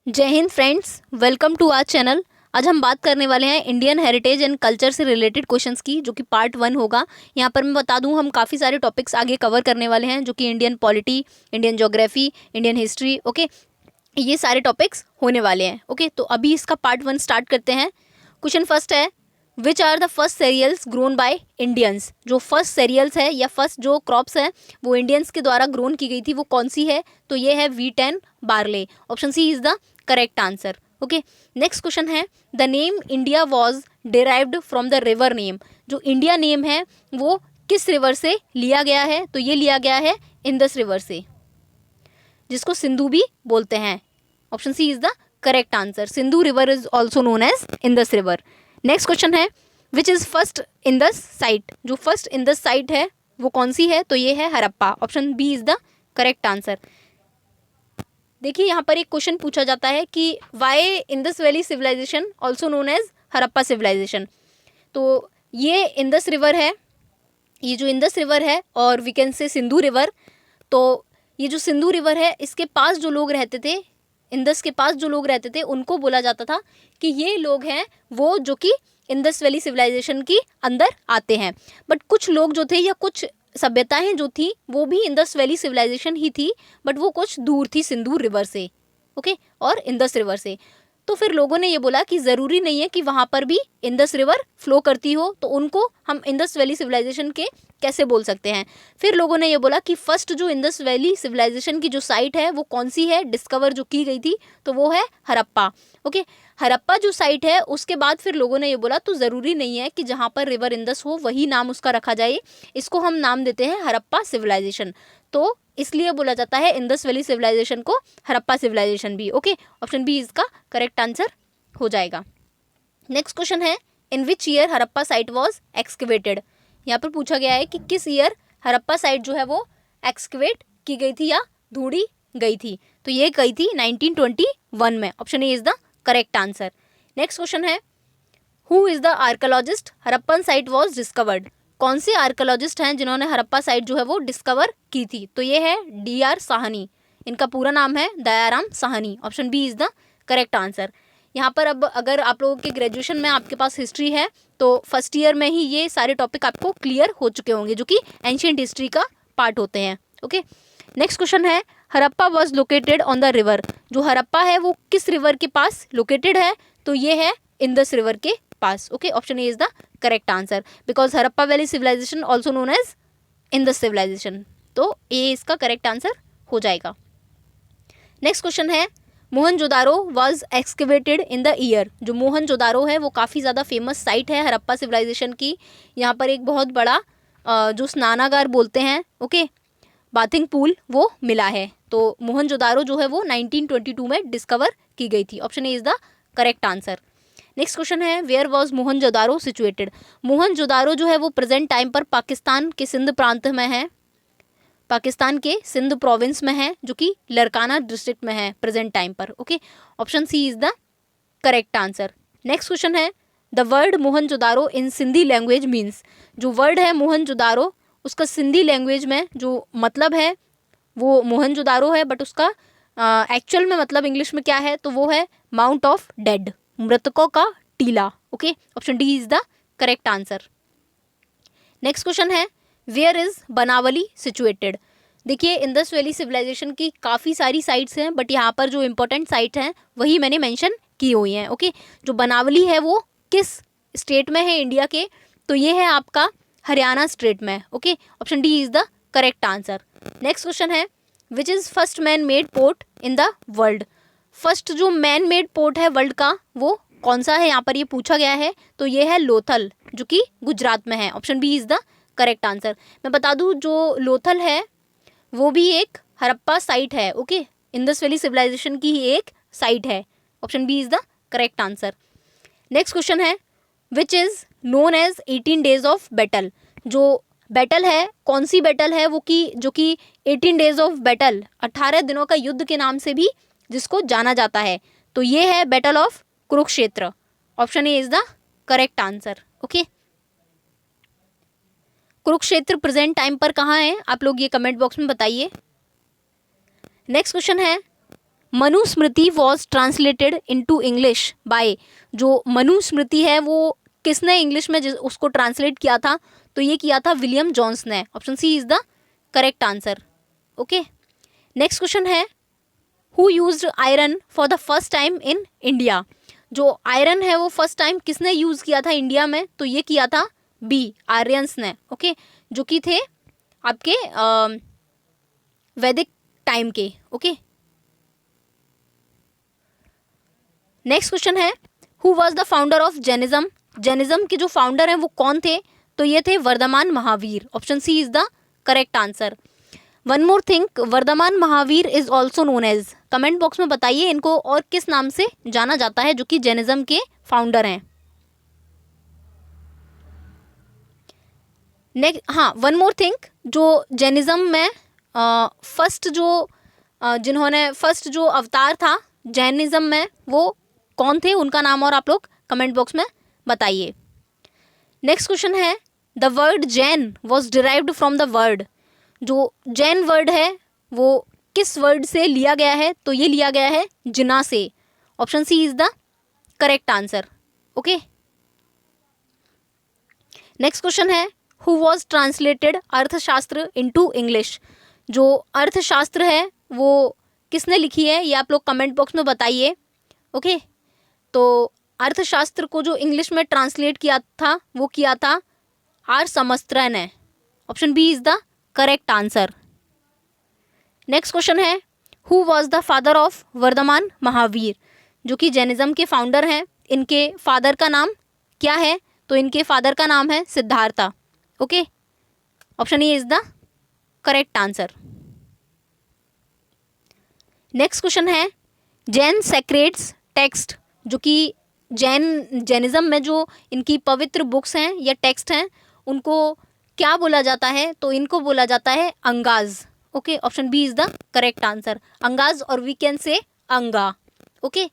जय Hind friends, welcome to our channel. आज हम बात करने वाले हैं इंडियन हेरिटेज एंड कल्चर से रिलेटेड क्वेश्चंस की, जो कि पार्ट 1 होगा। यहाँ पर मैं बता दूं, हम काफ़ी सारे टॉपिक्स आगे कवर करने वाले हैं, जो कि Indian polity, Indian geography, Indian history, okay, ये सारे टॉपिक्स होने वाले हैं। ओके, तो अभी इसका पार्ट 1 स्टार्ट करते हैं। क्वेश्चन फर्स्ट है, which are the first serials grown by Indians. जो फर्स्ट सीरियल्स है या फर्स्ट जो क्रॉप्स है वो इंडियंस के द्वारा ग्रोन की गई थी, वो कौन सी है? तो ये है wheat and barley. Option C is the correct answer. Okay, next question है, the name India was derived from the river name. जो इंडिया नेम है वो किस रिवर से लिया गया है? तो ये लिया गया है इंडस रिवर से, जिसको सिंधु भी बोलते हैं। Option C is the correct answer. Sindhu river is also known as Indus river. Next question है, which is first Indus site. जो फर्स्ट इंडस साइट है वो कौन सी है? तो ये है Harappa. Option B is the correct answer. देखिए, यहाँ पर एक क्वेश्चन पूछा जाता है कि why Indus valley civilisation also known as Harappa civilisation. तो ये इंडस रिवर है, ये जो इंडस रिवर है, और वी कैन से सिंधु रिवर। तो ये जो सिंधु रिवर है, इसके पास जो लोग रहते थे, इंडस के पास जो लोग रहते थे, उनको बोला जाता था कि ये लोग हैं वो जो कि इंडस वैली सिविलाइजेशन की अंदर आते हैं। बट कुछ लोग जो थे या कुछ सभ्यताएं जो थी वो भी इंडस वैली सिविलाइजेशन ही थी, बट वो कुछ दूर थी सिंधु रिवर से, ओके, और इंडस रिवर से। तो फिर लोगों ने ये बोला कि ज़रूरी नहीं है कि वहाँ पर भी इंडस रिवर फ्लो करती हो, तो उनको हम इंडस वैली सिविलाइजेशन के कैसे बोल सकते हैं। फिर लोगों ने ये बोला कि फर्स्ट जो इंडस वैली सिविलाइजेशन की जो साइट है वो कौन सी है, डिस्कवर जो की गई थी, तो वो है हड़प्पा। ओके, हड़प्पा जो साइट है, उसके बाद फिर लोगों ने ये बोला तो ज़रूरी नहीं है कि जहाँ पर रिवर इंडस हो वही नाम उसका रखा जाए, इसको हम नाम देते हैं हड़प्पा सिविलाइजेशन। तो इसलिए बोला जाता है इंडस वैली सिविलाइजेशन को हड़प्पा सिविलाइजेशन भी। ओके, ऑप्शन बी इसका करेक्ट आंसर हो जाएगा। नेक्स्ट क्वेश्चन है, in which year Harappa site was excavated. यहाँ पर पूछा गया है कि किस ईयर हड़प्पा साइट जो है वो एक्सकेवेट की गई थी या ढूंढी गई थी। तो ये गई थी 1921 में। Option A is the correct answer. Next question है, who is the archaeologist Harappan site was discovered. कौन से आर्कोलॉजिस्ट हैं जिन्होंने हड़प्पा साइट जो है वो डिस्कवर की थी? तो ये है DR साहनी। इनका पूरा नाम है Dayaram Sahni. Option B is the correct answer. यहाँ पर अब अगर आप लोगों के ग्रेजुएशन में आपके पास हिस्ट्री है तो फर्स्ट ईयर में ही ये सारे टॉपिक आपको क्लियर हो चुके होंगे, जो कि एंशियंट हिस्ट्री का पार्ट होते हैं। ओके, नेक्स्ट क्वेश्चन है, Harappa was located on the river. जो हड़प्पा है वो किस रिवर के पास लोकेटेड है? तो ये है इंडस रिवर के पास। Okay, option A is the correct answer, because Harappa valley civilisation also known as Indus civilisation. तो ए इसका करेक्ट आंसर हो जाएगा। नेक्स्ट क्वेश्चन है, Mohenjodaro was excavated in the year. जो मोहनजोदारो है वो काफ़ी ज़्यादा फेमस साइट है हड़प्पा सिविलाइजेशन की। यहाँ पर एक बहुत बड़ा जो स्नानागार बोलते हैं, ओके, बाथिंग पूल, वो मिला है। तो मोहनजोदारो जो है वो 1922 में डिस्कवर की गई थी। Option A is the correct answer. Next question है, where was Mohenjodaro situated. Mohenjodaro जो है वो प्रेजेंट टाइम पर पाकिस्तान के सिंध प्रांत में है, पाकिस्तान के सिंध प्रोविंस में है, जो कि लरकाना डिस्ट्रिक्ट में है प्रेजेंट टाइम पर। Okay, option C is the correct answer. Next question है, the word Mohenjodaro in Sindhi language means. जो वर्ड है मोहनजोदारो, उसका सिंधी लैंग्वेज में जो मतलब है वो मोहनजोदारो है, बट उसका एक्चुअल में मतलब इंग्लिश में क्या है? तो वो है माउंट ऑफ डेड, मृतकों का टीला। Okay, option D is the correct answer. Next question है, वेयर इज बनावली सिचुएटेड। देखिए, इंडस वैली सिविलाइजेशन की काफ़ी सारी साइट्स हैं, बट यहाँ पर जो इंपॉर्टेंट साइट हैं वही मैंने मेंशन की हुई हैं। ओके, जो बनावली है वो किस स्टेट में है इंडिया के? तो ये है आपका हरियाणा स्टेट में। Okay, option D is the correct answer. Next question है, which is first man made port in the world. First जो मैन मेड पोर्ट है वर्ल्ड का वो कौन सा है? यहाँ पर ये पूछा गया है। तो ये है लोथल, जो कि गुजरात में है। Option B is the correct answer. मैं बता दूं, जो लोथल है वो भी एक हड़प्पा साइट है। ओके, इंडस वैली सिविलाइजेशन की ही एक साइट है। Option B is the correct answer. Next question है, which is known as 18 days of battle. जो बैटल है, कौन सी बैटल है वो कि जो कि 18 डेज ऑफ बैटल, 18 दिनों का युद्ध के नाम से भी जिसको जाना जाता है? तो ये है battle of Kurukshetra. Option A is the correct answer. Okay, Kurukshetra present time पर कहाँ है? आप लोग ये कमेंट बॉक्स में बताइए। नेक्स्ट क्वेश्चन है, Manusmriti was translated into English by, जो मनुस्मृति है वो किसने इंग्लिश में उसको ट्रांसलेट किया था, तो ये किया था विलियम जोन्स ने। Option C is the correct answer. Okay, next question है who used iron for the first time in India, जो आयरन है वो फर्स्ट टाइम किसने यूज किया था इंडिया में, तो ये किया था बी आर्यंस ने। ओके, जो कि थे आपके वैदिक टाइम के। ओके, नेक्स्ट क्वेश्चन है who was the founder of Jainism, Jainism के जो फाउंडर हैं वो कौन थे, तो ये थे Vardhaman Mahavir. Option C is the correct answer. One more thing, Vardhaman Mahavir is also known as, comment box में बताइए इनको और किस नाम से जाना जाता है, जो कि जैनिज्म के फाउंडर हैं। नेक्स्ट, हाँ वन मोर थिंग, जो जैनिज्म में फर्स्ट जो जिन्होंने फर्स्ट जो अवतार था जैनिज्म में वो कौन थे, उनका नाम और आप लोग कमेंट बॉक्स में बताइए। नेक्स्ट क्वेश्चन है the word Jain was derived from the word, जो जैन वर्ड है वो किस वर्ड से लिया गया है, तो ये लिया गया है जिना से। Option C is the correct answer. Okay, next question है who was translated Arthashastra into English, जो अर्थशास्त्र है वो किसने लिखी है, ये आप लोग कमेंट बॉक्स में बताइए। ओके, तो अर्थशास्त्र को जो इंग्लिश में ट्रांसलेट किया था वो किया था आर समस्त्र ने। Option B is the correct answer. Next question है who was the father of Vardhaman Mahavir, जो कि जैनिज्म के फाउंडर हैं, इनके फादर का नाम क्या है, तो इनके फादर का नाम है Siddhartha. Okay, option A is the correct answer. Next question है जैन सेक्रेट्स टेक्स्ट, जो कि जैनिज्म में जो इनकी पवित्र बुक्स हैं या टेक्स्ट हैं उनको क्या बोला जाता है, तो इनको बोला जाता है Angas. Okay, option B is the correct answer, Angas और we can say Anga. Okay,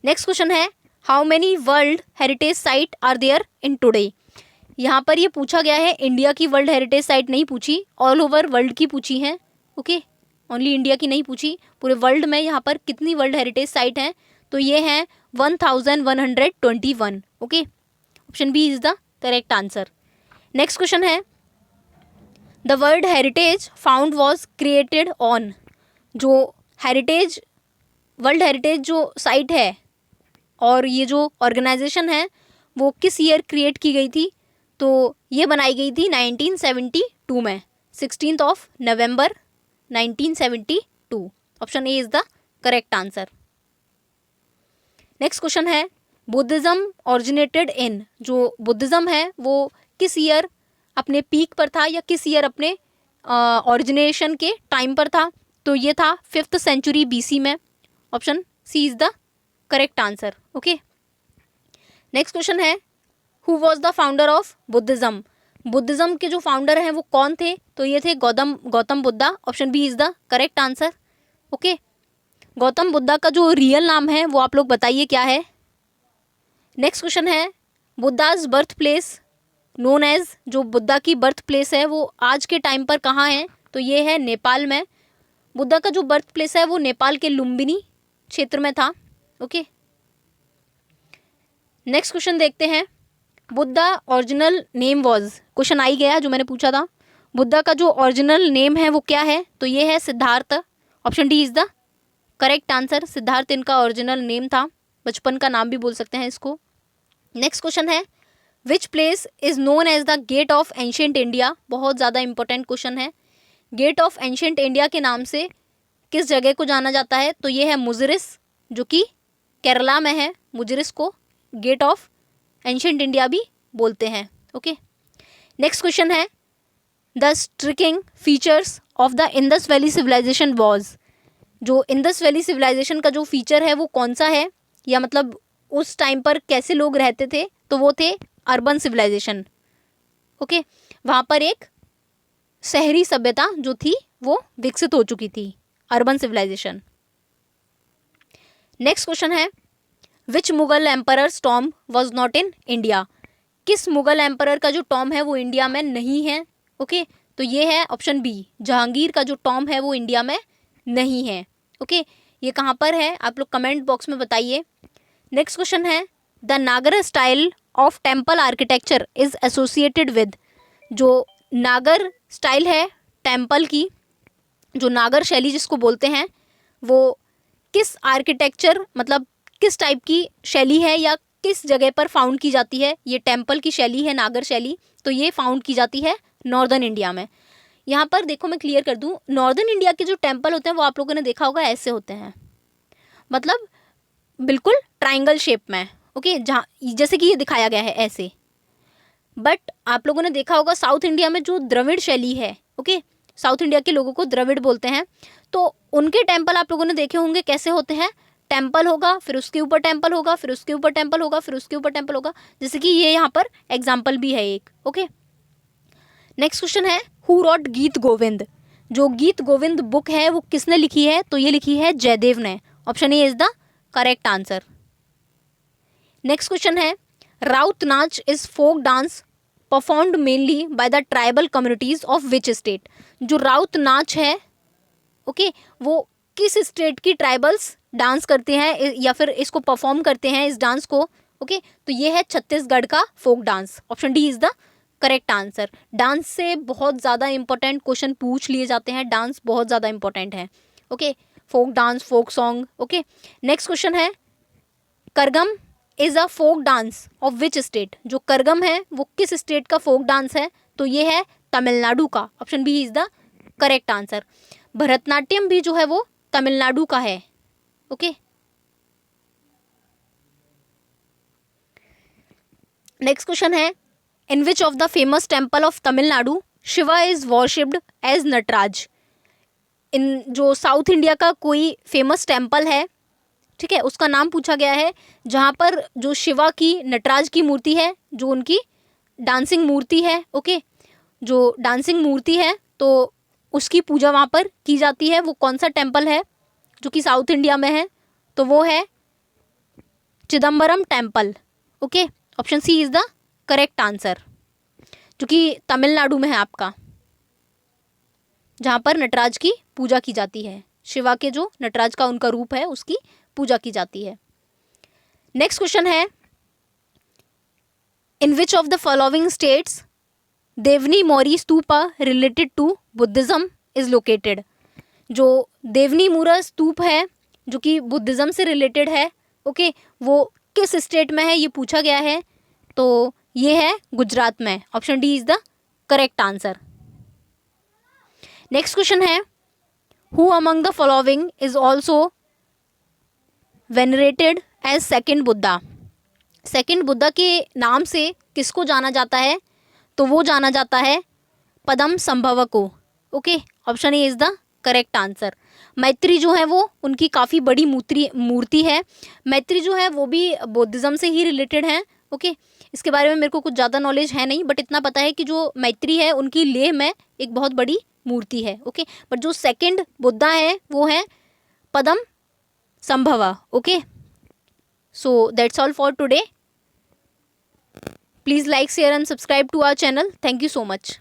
next question है how many world heritage site are there in today, यहाँ पर ये पूछा गया है इंडिया की वर्ल्ड हेरिटेज साइट नहीं पूछी, ऑल ओवर वर्ल्ड की पूछी है। ओके, ओनली इंडिया की नहीं पूछी, पूरे वर्ल्ड में यहाँ पर कितनी वर्ल्ड हेरिटेज साइट हैं, तो ये हैं 1121। Okay, option B is the correct answer. Next question है the word heritage found was created on, जो हेरिटेज वर्ल्ड हेरिटेज जो साइट है और ये जो ऑर्गेनाइजेशन है वो किस ईयर क्रिएट की गई थी, तो ये बनाई गई थी 1972 में, 16 नवंबर 1972। Option A is the correct answer. Next question है बुद्धिज्म ऑरिजिनेटेड इन, जो बुद्धिज्म है वो किस ईयर अपने पीक पर था या किस ईयर अपने ऑरिजिनेशन के टाइम पर था, तो ये था 5th सेंचुरी BC में। Option C is the correct answer. Okay, next question है who was the founder of Buddhism, Buddhism के जो फाउंडर हैं वो कौन थे, तो ये थे Gautam Buddha. Option B is the correct answer. Okay, Gautam Buddha का जो रियल नाम है वो आप लोग बताइए क्या है। नेक्स्ट क्वेश्चन है Buddha's birth place known as, जो बुद्धा की बर्थ प्लेस है वो आज के टाइम पर कहाँ है, तो ये है नेपाल में। बुद्धा का जो बर्थ प्लेस है वो नेपाल के लुम्बिनी क्षेत्र में था। ओके, नेक्स्ट क्वेश्चन देखते हैं Buddha original name was, question I गया जो मैंने पूछा था, बुद्धा का जो ओरिजिनल नेम है वो क्या है, तो ये है Siddharth. Option D is the correct answer, Siddharth इनका ओरिजिनल नेम था, बचपन का नाम भी बोल सकते हैं इसको। नेक्स्ट क्वेश्चन है which place is known as the gate of ancient India, बहुत ज़्यादा इंपॉर्टेंट क्वेश्चन है। गेट ऑफ एंशिएंट इंडिया के नाम से किस जगह को जाना जाता है, तो ये है मुजिरिस, जो कि केरला में है। मुजिरिस को गेट ऑफ एंशिएंट इंडिया भी बोलते हैं। ओके, नेक्स्ट क्वेश्चन है the striking features of the Indus valley civilization was, जो इंडस वैली सिविलाइजेशन का जो फीचर है वो कौन सा है, या मतलब उस टाइम पर कैसे लोग रहते थे, तो वो थे अर्बन सिविलाइजेशन। ओके, वहाँ पर एक शहरी सभ्यता जो थी वो विकसित हो चुकी थी, अर्बन सिविलाइजेशन। नेक्स्ट क्वेश्चन है which Mughal emperors tomb was not in India, किस मुगल एम्परर का जो टॉम है वो इंडिया में नहीं है। ओके, तो ये है ऑप्शन बी, जहांगीर का जो टॉम है वो इंडिया में नहीं है। ओके, ये कहाँ पर है, आप लोग कमेंट बॉक्स में बताइए। नेक्स्ट क्वेश्चन है, द नागर style of temple architecture is associated with, जो नागर स्टाइल है टेम्पल की, जो नागर शैली जिसको बोलते हैं, वो किस आर्किटेक्चर मतलब किस टाइप की शैली है या किस जगह पर फाउंड की जाती है। ये टेम्पल की शैली है नागर शैली, तो ये फाउंड की जाती है नॉर्दर्न इंडिया में। यहाँ पर देखो मैं क्लियर कर दूँ, नॉर्दर्न इंडिया के जो टेम्पल होते हैं वो आप लोगों ने देखा होगा ऐसे होते हैं, मतलब बिल्कुल ट्राइंगल शेप में, ओके, जहाँ जैसे कि ये दिखाया गया है ऐसे। बट आप लोगों ने देखा होगा साउथ इंडिया में जो द्रविड़ शैली है, ओके, साउथ इंडिया के लोगों को द्रविड़ बोलते हैं, तो उनके टेम्पल आप लोगों ने देखे होंगे कैसे होते हैं, टेम्पल होगा, फिर उसके ऊपर टेम्पल होगा, फिर उसके ऊपर टेम्पल होगा, फिर उसके ऊपर टेम्पल होगा, जैसे कि ये यहाँ पर एग्जाम्पल भी है एक, ओके। नेक्स्ट क्वेश्चन है, हु रॉट गीत गोविंद, जो गीत गोविंद बुक है वो किसने लिखी है, तो ये लिखी है जयदेव ने। Option A is the correct answer. Next question है, Raut Nach is folk dance performed mainly by the tribal communities of which state, जो राउत नाच है, ओके, वो किस स्टेट की ट्राइबल्स डांस करते हैं या फिर इसको परफॉर्म करते हैं इस डांस को, ओके, तो ये है छत्तीसगढ़ का folk dance. Option D is the correct answer. Dance से बहुत ज़्यादा इंपॉर्टेंट क्वेश्चन पूछ लिए जाते हैं, डांस बहुत ज़्यादा इंपॉर्टेंट है, okay, folk dance, folk song, okay. Next question है, Karagam is a folk dance of which state, जो करगम है वो किस स्टेट का फोक डांस है, तो ये है तमिलनाडु का। Option B is the correct answer. Bharatanatyam भी जो है वो तमिलनाडु का है, ओके। नेक्स्ट क्वेश्चन है, in which of the famous temple of Tamil Nadu Shiva is worshipped as Nataraj, in जो साउथ इंडिया का कोई फेमस टेम्पल है, ठीक है, उसका नाम पूछा गया है, जहाँ पर जो शिवा की नटराज की मूर्ति है, जो उनकी डांसिंग मूर्ति है, ओके, जो डांसिंग मूर्ति है तो उसकी पूजा वहाँ पर की जाती है। वो कौन सा टेम्पल है जो कि साउथ इंडिया में है, तो वो है Chidambaram temple, okay. Option C is the correct answer, जो कि तमिलनाडु में है आपका, जहाँ पर नटराज की पूजा की जाती है, शिवा के जो नटराज का उनका रूप है उसकी पूजा की जाती है। नेक्स्ट क्वेश्चन है, in which of the following states Devni Mori stupa related to Buddhism is located, जो देवनी मूरा स्तूप है जो कि बुद्धिज्म से रिलेटेड है, ओके, वो किस स्टेट में है ये पूछा गया है, तो ये है गुजरात में। Option D is the correct answer. Next question है, who among the following is also venerated as second Buddha, second Buddha के नाम से किसको जाना जाता है, तो वो जाना जाता है पदम संभव को, okay. Option A is the correct answer. मैत्री जो है वो उनकी काफ़ी बड़ी मूर्ति है, मैत्री जो है वो भी बौद्धिज्म से ही रिलेटेड है, ओके। इसके बारे में मेरे को कुछ ज़्यादा नॉलेज है नहीं, बट इतना पता है कि जो मैत्री है उनकी लेह में एक बहुत बड़ी मूर्ति है, ओके। बट जो सेकंड बुद्धा है वो है Padma Sambhava, okay. So that's all for today. Please like, share and subscribe to our channel. Thank you so much.